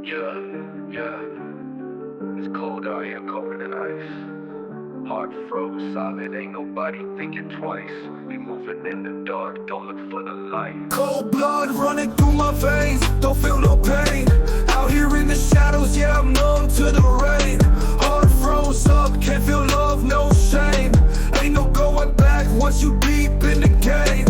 Yeah, yeah. It's cold out here, covered in ice. Heart froze solid, ain't nobody thinking twice. We moving in the dark, don't look for the light. Cold blood running through my veins, don't feel no pain. Out here in the shadows, yeah, I'm numb to the rain. Heart froze up, can't feel love, no shame. Ain't no going back once you deep in the game.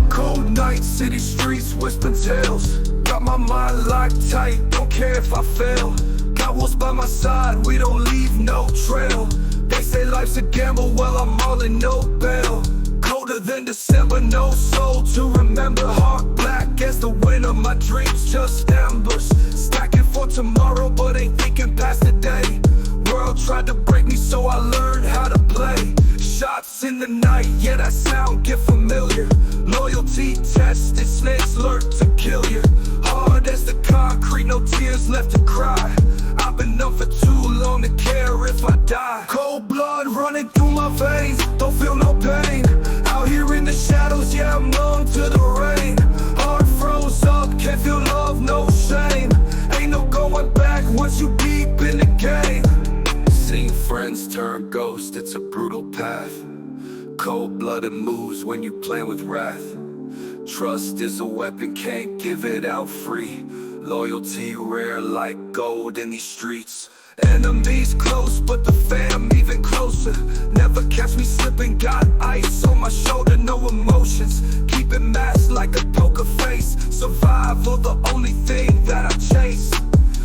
Cold night, city streets, whispering tales. Got my mind locked tight, don't care if I fail. Got wolves by my side, we don't leave no trail. They say life's a gamble, well I'm all in no bail. Colder than December, no soul to remember. Heart black as the winter, my dreams just embers. Stacking for tomorrow, but ain't thinking past the day. World tried to break me, so I learned how to play. Shots in the night, yeah, that sound get familiar. Loyalty tested, snakes lurk to kill you. Hard as the concrete, no tears left to cry. I've been numb for too long to care if I die. Cold blood running through my veins, don't feel no pain. Out here in the shadows, yeah, I'm numb to the rain. Heart froze up, can't feel love, no shame. Ain't no going back once you deep in the game. Seeing friends turn ghosts, it's a brutal path. Cold-blooded moves when you play with wrath. Trust is a weapon, can't give it out free. Loyalty rare like gold in these streets. Enemies close, but the fam even closer. Never catch me slipping, got ice on my shoulder, no emotions. Keep it masked like a poker face. Survival, the only thing that I chase.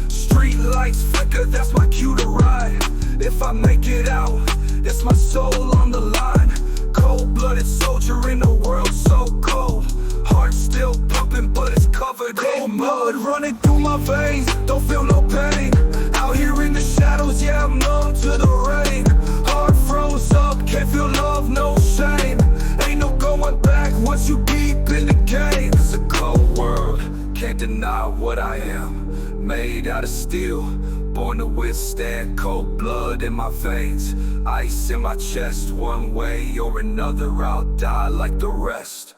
Street lights flicker, that's my cue to ride. If I make it out, it's my soul on the line. Cold-blooded soldier in a world so cold. Heart still pumping, but it's covered in mud. Running through my veins, don't feel no pain. Out here in the shadows, yeah, I'm numb to the rain. Heart froze up, can't feel love, no shame. Ain't no going back once you deep in the game. It's a cold world, can't deny what I am. Made out of steel, born to withstand. Cold blood in my veins, ice in my chest. One way or another, I'll die like the rest.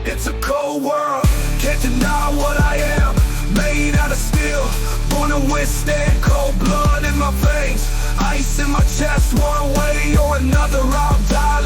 It's a cold world, can't deny what I am. Made out of steel, born to withstand. Cold blood in my veins, ice in my chest. One way or another, I'll die